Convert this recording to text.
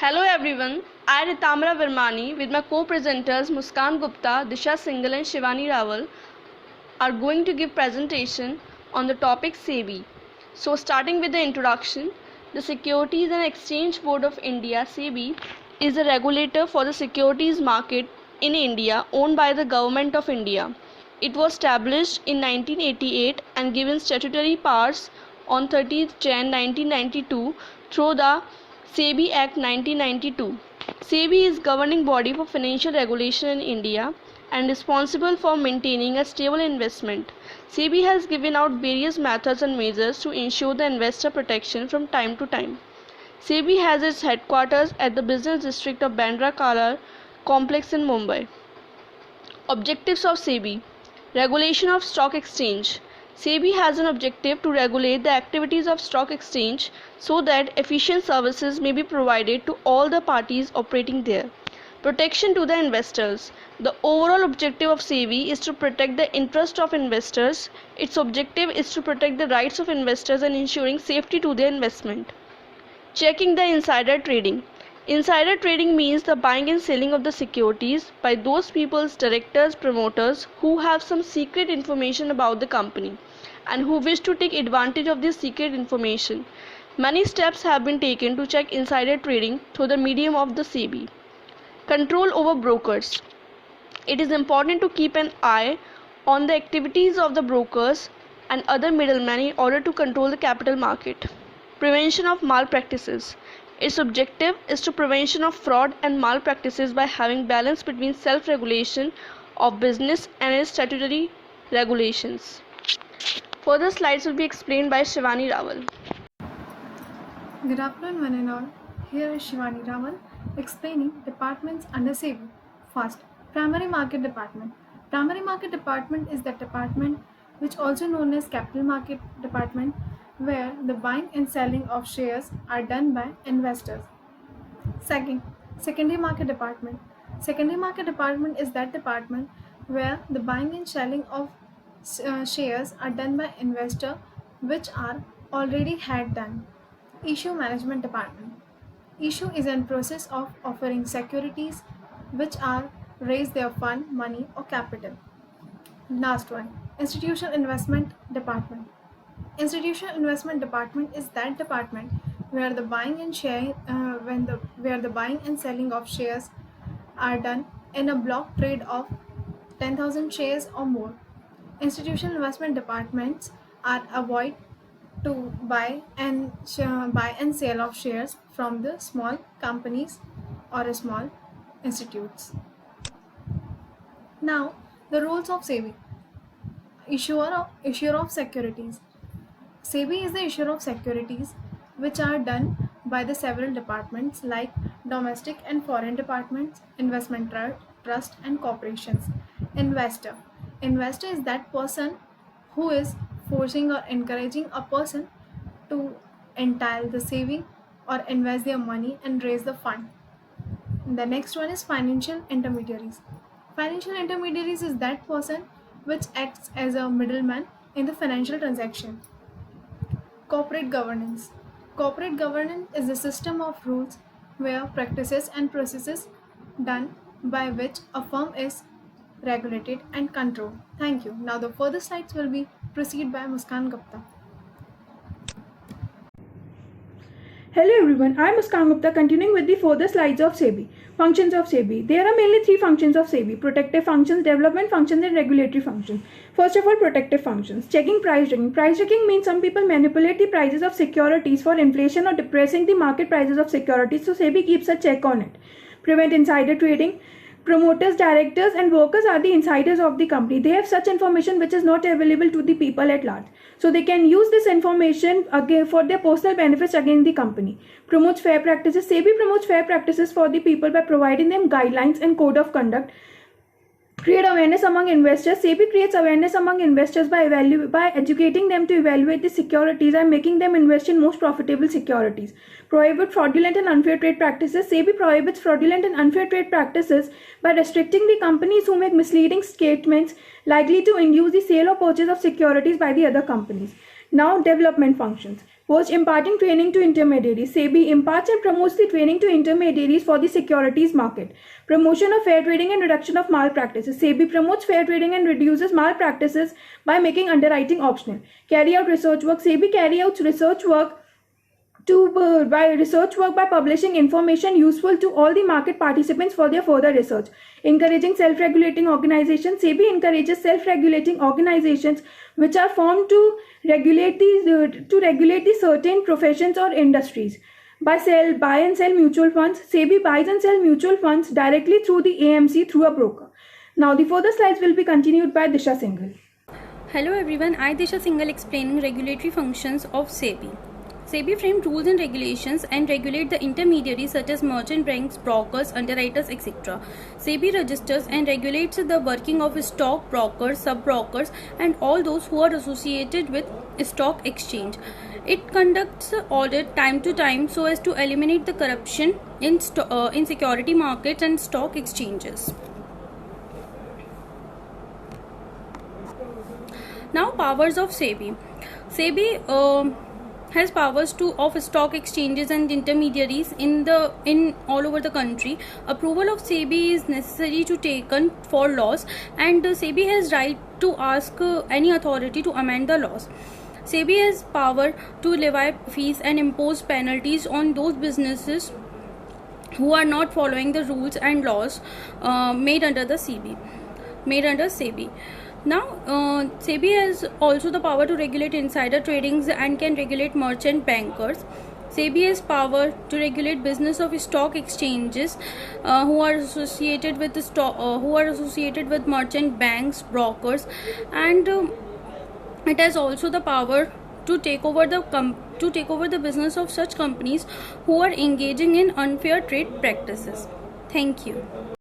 Hello everyone, I Ritamra Vermani with my co-presenters Muskan Gupta, Disha Singhal and Shivani Rawal are going to give presentation on the topic SEBI. So starting with the introduction, the Securities and Exchange Board of India SEBI is a regulator for the securities market in India owned by the Government of India. It was established in 1988 and given statutory powers on 30th Jan 1992 through the SEBI Act 1992. SEBI is governing body for financial regulation in India and responsible for maintaining a stable investment. SEBI has given out various methods and measures to ensure the investor protection from time to time. SEBI has its headquarters at the business district of Bandra Kalar complex in Mumbai. Objectives of SEBI: regulation of stock exchange. SEBI has an objective to regulate the activities of stock exchange so that efficient services may be provided to all the parties operating there. Protection to the investors. The overall objective of SEBI is to protect the interest of investors. Its objective is to protect the rights of investors and ensuring safety to their investment. Checking the insider trading. Insider trading means the buying and selling of the securities by those people's directors, promoters who have some secret information about the company and who wish to take advantage of this secret information. Many steps have been taken to check insider trading through the medium of the SEBI. Control over brokers. It is important to keep an eye on the activities of the brokers and other middlemen in order to control the capital market. Prevention of malpractices. Its objective is to prevention of fraud and malpractices by having balance between self-regulation of business and its statutory regulations. Further slides will be explained by Shivani Rawal. Good afternoon, one and all. Here is Shivani Rawal explaining departments under SEBI. First, Primary Market Department. Primary Market Department is the department which also known as Capital Market Department, where the buying and selling of shares are done by investors. Second, Secondary Market Department. Secondary Market Department is that department where the buying and selling of shares are done by investor which are already had done. Issue Management Department. Issue is in process of offering securities which are raise their fund, money or capital. Last one, Institutional Investment Department. Institutional Investment Department is that department where the buying and where the buying and selling of shares are done in a block trade of 10,000 shares or more. Institutional investment departments are avoid to buy and sell of shares from the small companies or small institutes. Now, the roles of SEBI. Issuer of securities. SEBI is the issuer of securities which are done by the several departments like domestic and foreign departments, investment trust and corporations. Investor. Investor is that person who is forcing or encouraging a person to entail the saving or invest their money and raise the fund. The next one is financial intermediaries. Financial intermediaries is that person which acts as a middleman in the financial transaction. Corporate governance. Corporate governance is a system of rules where practices and processes done by which a firm is regulated and controlled. Thank you. Now the further slides will be proceed by Muskan Gupta. Hello everyone, I am Muskan Gupta continuing with the further slides of SEBI. Functions of SEBI. There are mainly three functions of SEBI: protective functions, development functions and regulatory functions. First of all, protective functions. Checking price checking. Price checking means some people manipulate the prices of securities for inflation or depressing the market prices of securities, so SEBI keeps a check on it. Prevent insider trading. Promoters, directors and workers are the insiders of the company. They have such information which is not available to the people at large. So they can use this information again for their personal benefits against the company. Promotes fair practices. SEBI promotes fair practices for the people by providing them guidelines and code of conduct. Create awareness among investors. SEBI creates awareness among investors by educating them to evaluate the securities and making them invest in most profitable securities. Prohibit fraudulent and unfair trade practices. SEBI prohibits fraudulent and unfair trade practices by restricting the companies who make misleading statements likely to induce the sale or purchase of securities by the other companies. Now, development functions. was imparting training to intermediaries. SEBI imparts and promotes the training to intermediaries for the securities market. Promotion of fair trading and reduction of malpractices. SEBI promotes fair trading and reduces malpractices by making underwriting optional. Carry out research work. SEBI carry out research work by publishing information useful to all the market participants for their further research. Encouraging self-regulating organizations. SEBI encourages self-regulating organizations which are formed to regulate the certain professions or industries. Buy and sell mutual funds. SEBI buys and sells mutual funds directly through the AMC through a broker. Now the further slides will be continued by Disha Singhal. Hello everyone, I Disha Singhal explaining regulatory functions of SEBI. SEBI framed rules and regulations and regulate the intermediaries such as merchant banks, brokers, underwriters, etc. SEBI registers and regulates the working of stock brokers, sub-brokers and all those who are associated with stock exchange. It conducts audit time to time so as to eliminate the corruption in security markets and stock exchanges. Now powers of SEBI. SEBI has powers of stock exchanges and intermediaries in all over the country. Approval of SEBI is necessary to taken for laws, and SEBI has right to ask any authority to amend the laws. SEBI has power to levy fees and impose penalties on those businesses who are not following the rules and laws made under SEBI. Now, SEBI has also the power to regulate insider tradings and can regulate merchant bankers. SEBI has power to regulate business of stock exchanges who are associated with merchant banks, brokers, and it has also the power to take over the business of such companies who are engaging in unfair trade practices. Thank you.